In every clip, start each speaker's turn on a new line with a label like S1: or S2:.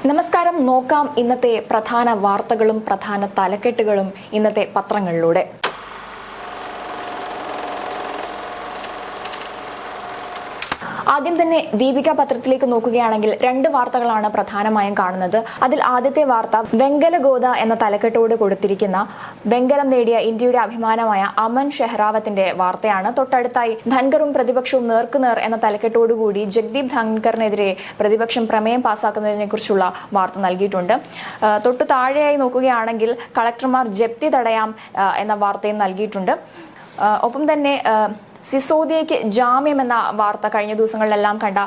S1: നമസ്കാരം. നോക്കാം ഇന്നത്തെ പ്രധാന വാർത്തകളും പ്രധാന തലക്കെട്ടുകളും ഇന്നത്തെ പത്രങ്ങളിലൂടെ. ആദ്യം തന്നെ ദീപിക പത്രത്തിലേക്ക് നോക്കുകയാണെങ്കിൽ രണ്ട് വാർത്തകളാണ് പ്രധാനമായും കാണുന്നത്. അതിൽ ആദ്യത്തെ വാർത്ത വെങ്കലഗോദ എന്ന തലക്കെട്ടോട് കൊടുത്തിരിക്കുന്ന വെങ്കലം നേടിയ ഇന്ത്യയുടെ അഭിമാനമായ അമൻ ഷെഹ്റാവത്തിന്റെ വാർത്തയാണ്. തൊട്ടടുത്തായി ധൻഖറും പ്രതിപക്ഷവും നേർക്കുനേർ എന്ന തലക്കെട്ടോടുകൂടി ജഗ്ദീപ് ധൻഖറിനെതിരെ പ്രതിപക്ഷം പ്രമേയം പാസാക്കുന്നതിനെ കുറിച്ചുള്ള വാർത്ത നൽകിയിട്ടുണ്ട്. തൊട്ടു താഴെയായി നോക്കുകയാണെങ്കിൽ കളക്ടർമാർ ജപ്തി തടയാം എന്ന വാർത്തയും നൽകിയിട്ടുണ്ട്. ഒപ്പം തന്നെ സിസോദിയയ്ക്ക് ജാമ്യം എന്ന വാർത്ത കഴിഞ്ഞ ദിവസങ്ങളിലെല്ലാം കണ്ട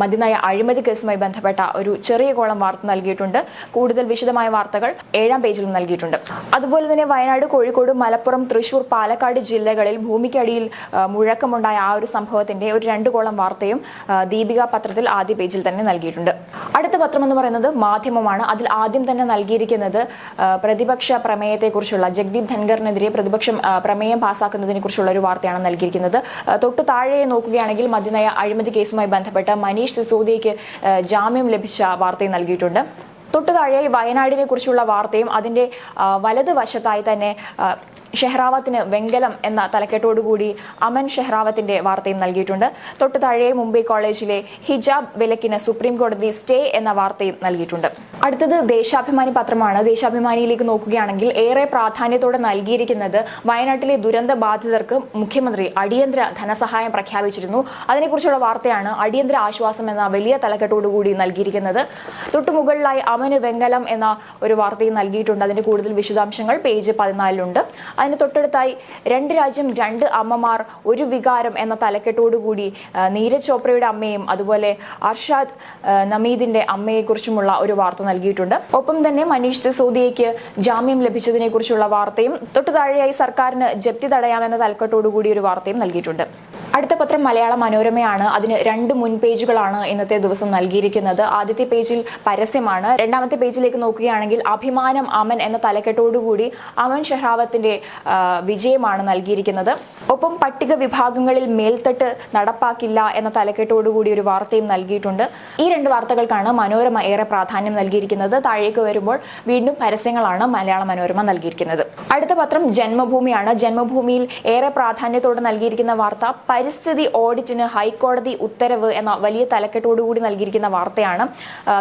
S1: മദ്യനയ അഴിമതി കേസുമായി ബന്ധപ്പെട്ട ഒരു ചെറിയ കോളം വാർത്ത നൽകിയിട്ടുണ്ട്. കൂടുതൽ വിശദമായ വാർത്തകൾ 7-ാം പേജിലും നൽകിയിട്ടുണ്ട്. അതുപോലെ തന്നെ വയനാട്, കോഴിക്കോട്, മലപ്പുറം, തൃശൂർ, പാലക്കാട് ജില്ലകളിൽ ഭൂമിക്കടിയിൽ മുഴക്കമുണ്ടായ ആ ഒരു സംഭവത്തിന്റെ ഒരു 2 കോളം വാർത്തയും ദീപിക പത്രത്തിൽ ആദ്യ പേജിൽ തന്നെ നൽകിയിട്ടുണ്ട്. അടുത്ത പത്രം എന്ന് പറയുന്നത് മാധ്യമമാണ്. അതിൽ ആദ്യം തന്നെ നൽകിയിരിക്കുന്നത് പ്രതിപക്ഷ പ്രമേയത്തെക്കുറിച്ചുള്ള ജഗ്ദീപ് ധൻഖറിനെതിരെ പ്രതിപക്ഷം പ്രമേയം പാസാക്കുന്നതിനെ കുറിച്ചുള്ള ഒരു വാർത്തയാണ് നൽകിയിരിക്കുന്നത്. തൊട്ടു താഴെ നോക്കുകയാണെങ്കിൽ മദ്യനയ അഴിമതി കേസുമായി ബന്ധപ്പെട്ട മനീഷ് സിസോദിയയ്ക്ക് ജാമ്യം ലഭിച്ച വാർത്തയും നൽകിയിട്ടുണ്ട്. തൊട്ടു താഴെയായി വയനാടിനെ കുറിച്ചുള്ള വാർത്തയും അതിന്റെ വലതുവശത്തായി തന്നെ ഷെഹ്റാവത്തിന് വെങ്കലം എന്ന തലക്കെട്ടോടുകൂടി അമൻ ഷെഹ്റാവത്തിന്റെ വാർത്തയും നൽകിയിട്ടുണ്ട്. തൊട്ടു താഴെ മുംബൈ കോളേജിലെ ഹിജാബ് വിലക്കിന് സുപ്രീം കോടതി സ്റ്റേ എന്ന വാർത്തയും നൽകിയിട്ടുണ്ട്. അടുത്തത് ദേശാഭിമാനി പത്രമാണ്. ദേശാഭിമാനിയിലേക്ക് നോക്കുകയാണെങ്കിൽ ഏറെ പ്രാധാന്യത്തോടെ നൽകിയിരിക്കുന്നത് വയനാട്ടിലെ ദുരന്ത ബാധിതർക്ക് മുഖ്യമന്ത്രി അടിയന്തര ധനസഹായം പ്രഖ്യാപിച്ചിരുന്നു. അതിനെക്കുറിച്ചുള്ള വാർത്തയാണ് അടിയന്തര ആശ്വാസം എന്ന വലിയ തലക്കെട്ടോടുകൂടി നൽകിയിരിക്കുന്നത്. തൊട്ടുമുകളിലായി അമന് വെങ്കലം എന്ന ഒരു വാർത്തയും നൽകിയിട്ടുണ്ട്. അതിന്റെ കൂടുതൽ വിശദാംശങ്ങൾ പേജ് 14-ലുണ്ട്. അതിന് തൊട്ടടുത്തായി 2 രാജ്യം 2 അമ്മമാർ ഒരു വികാരം എന്ന തലക്കെട്ടോടുകൂടി നീരജ് ചോപ്രയുടെ അമ്മയും അതുപോലെ അർഷാദ് നമീദിന്റെ അമ്മയെക്കുറിച്ചുമുള്ള ഒരു വാർത്ത നൽകിയിട്ടുണ്ട്. ഒപ്പം തന്നെ മനീഷ് സിസോദിയയ്ക്ക് ജാമ്യം ലഭിച്ചതിനെ കുറിച്ചുള്ള വാർത്തയും തൊട്ടു താഴെയായി സർക്കാരിന് ജപ്തി തടയാമെന്ന തലക്കെട്ടോടുകൂടി ഒരു വാർത്തയും നൽകിയിട്ടുണ്ട്. അടുത്ത പത്രം മലയാള മനോരമയാണ്. അതിന് 2 മുൻ പേജുകളാണ് ഇന്നത്തെ ദിവസം നൽകിയിരിക്കുന്നത്. ആദ്യത്തെ പേജിൽ പരസ്യമാണ്. 2-ാമത്തെ പേജിലേക്ക് നോക്കുകയാണെങ്കിൽ അഭിമാനം അമൻ എന്ന തലക്കെട്ടോടുകൂടി അമൻ ഷെഹ്റാവത്തിന്റെ വിജയമാണ് നൽകിയിരിക്കുന്നത്. ഒപ്പം പട്ടിക വിഭാഗങ്ങളിൽ മേൽത്തട്ട് നടപ്പാക്കില്ല എന്ന തലക്കെട്ടോടുകൂടി ഒരു വാർത്തയും നൽകിയിട്ടുണ്ട്. ഈ 2 വാർത്തകൾക്കാണ് മനോരമ ഏറെ പ്രാധാന്യം നൽകിയിരിക്കുന്നത്. താഴേക്ക് വരുമ്പോൾ വീണ്ടും പരസ്യങ്ങളാണ് മലയാള മനോരമ നൽകിയിരിക്കുന്നത്. അടുത്ത പത്രം ജന്മഭൂമിയാണ്. ജന്മഭൂമിയിൽ ഏറെ പ്രാധാന്യത്തോടെ നൽകിയിരിക്കുന്ന വാർത്ത പരിസ്ഥിതി ഓഡിറ്റിന് ഹൈക്കോടതി ഉത്തരവ് എന്ന വലിയ തലക്കെട്ടോടുകൂടി നൽകിയിരിക്കുന്ന വാർത്തയാണ്.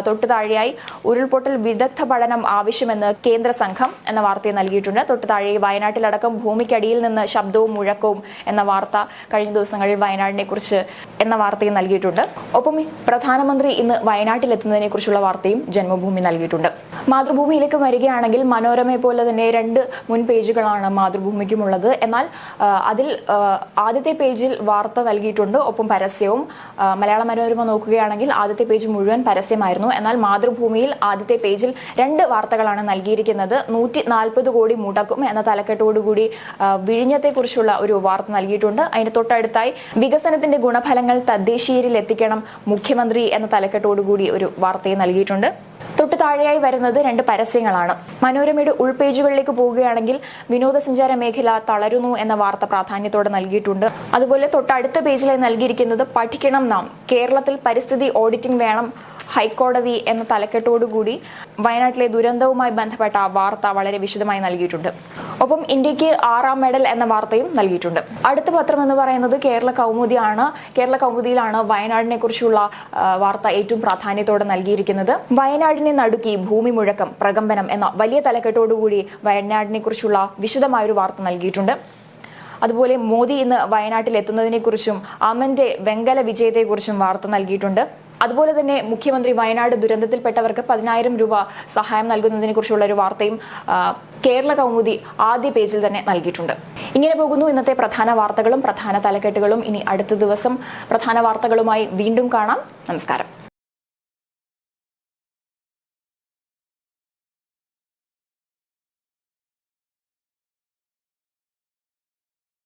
S1: തൊട്ടു താഴെയായി ഉരുൾപൊട്ടൽ വിദഗ്ധ പഠനം ആവശ്യമെന്ന് കേന്ദ്ര സംഘം എന്ന വാർത്തയെ നൽകിയിട്ടുണ്ട്. തൊട്ടു താഴെ വയനാട്ടിലടക്കം ഭൂമിക്കടിയിൽ നിന്ന് ശബ്ദവും മുഴക്കവും എന്ന വാർത്ത കഴിഞ്ഞ ദിവസങ്ങളിൽ വയനാടിനെ കുറിച്ച് എന്ന വാർത്തയും നൽകിയിട്ടുണ്ട്. ഒപ്പം പ്രധാനമന്ത്രി ഇന്ന് വയനാട്ടിലെത്തുന്നതിനെ കുറിച്ചുള്ള വാർത്തയും ജന്മഭൂമി നൽകിയിട്ടുണ്ട്. മാതൃഭൂമിയിലേക്ക് വരികയാണെങ്കിൽ മനോരമയെ പോലെ തന്നെ 2 മുൻ പേജുകളാണ് മാതൃഭൂമിക്കുമുള്ളത്. എന്നാൽ അതിൽ ആദ്യത്തെ പേജിൽ വാർത്ത നൽകിയിട്ടുണ്ട്, ഒപ്പം പരസ്യവും. മലയാള മനോരമ നോക്കുകയാണെങ്കിൽ ആദ്യത്തെ പേജ് മുഴുവൻ പരസ്യമായിരുന്നു. എന്നാൽ മാതൃഭൂമിയിൽ ആദ്യത്തെ പേജിൽ 2 വാർത്തകളാണ് നൽകിയിരിക്കുന്നത്. 140 കോടി മുടക്കും എന്ന തലക്കെട്ടോടുകൂടി വിഴിഞ്ഞത്തെക്കുറിച്ചുള്ള ഒരു വാർത്ത നൽകിയിട്ടുണ്ട്. അതിന് തൊട്ടടുത്തായി വികസനത്തിന്റെ ഗുണഫലങ്ങൾ തദ്ദേശീയരിൽ എത്തിക്കണം മുഖ്യമന്ത്രി എന്ന തലക്കെട്ടോടുകൂടി ഒരു വാർത്തയും നൽകിയിട്ടുണ്ട്. തൊട്ടു താഴെയായി വരുന്നത് 2 പരസ്യങ്ങളാണ്. മനോരമയുടെ ഉൾപേജുകളിലേക്ക് പോവുകയാണെങ്കിൽ വിനോദസഞ്ചാര മേഖല തളരുന്നു എന്ന വാർത്ത പ്രാധാന്യത്തോടെ നൽകിയിട്ടുണ്ട്. അതുപോലെ തൊട്ടടുത്ത പേജിലായി നൽകിയിരിക്കുന്നത് പഠിക്കണം നാം, കേരളത്തിൽ പരിസ്ഥിതി ഓഡിറ്റിംഗ് വേണം ഹൈക്കോടതി എന്ന തലക്കെട്ടോടുകൂടി വയനാട്ടിലെ ദുരന്തവുമായി ബന്ധപ്പെട്ട വാർത്ത വളരെ വിശദമായി നൽകിയിട്ടുണ്ട്. ഒപ്പം ഇന്ത്യക്ക് 6ാം മെഡൽ എന്ന വാർത്തയും നൽകിയിട്ടുണ്ട്. അടുത്ത പത്രം എന്ന് പറയുന്നത് കേരള കൗമുദിയാണ്. കേരള കൗമുദിയിലാണ് വയനാടിനെ കുറിച്ചുള്ള വാർത്ത ഏറ്റവും പ്രാധാന്യത്തോടെ നൽകിയിരിക്കുന്നത്. വയനാടിനെ നടുക്കി ഭൂമി മുഴക്കം പ്രകമ്പനം എന്ന വലിയ തലക്കെട്ടോടുകൂടി വയനാടിനെ കുറിച്ചുള്ള വിശദമായൊരു വാർത്ത നൽകിയിട്ടുണ്ട്. അതുപോലെ മോദി ഇന്ന് വയനാട്ടിൽ എത്തുന്നതിനെ കുറിച്ചും അമന്റെ വെങ്കല വിജയത്തെക്കുറിച്ചും വാർത്ത നൽകിയിട്ടുണ്ട്. അതുപോലെ തന്നെ മുഖ്യമന്ത്രി വയനാട് ദുരന്തത്തിൽപ്പെട്ടവർക്ക് 10,000 രൂപ സഹായം നൽകുന്നതിനെ കുറിച്ചുള്ള ഒരു വാർത്തയും കേരള കൗമുദി ആദ്യ പേജിൽ തന്നെ നൽകിയിട്ടുണ്ട്. ഇങ്ങനെ പോകുന്നു ഇന്നത്തെ പ്രധാന വാർത്തകളും പ്രധാന തലക്കെട്ടുകളും. ഇനി അടുത്ത ദിവസം പ്രധാന വാർത്തകളുമായി വീണ്ടും കാണാം. നമസ്കാരം.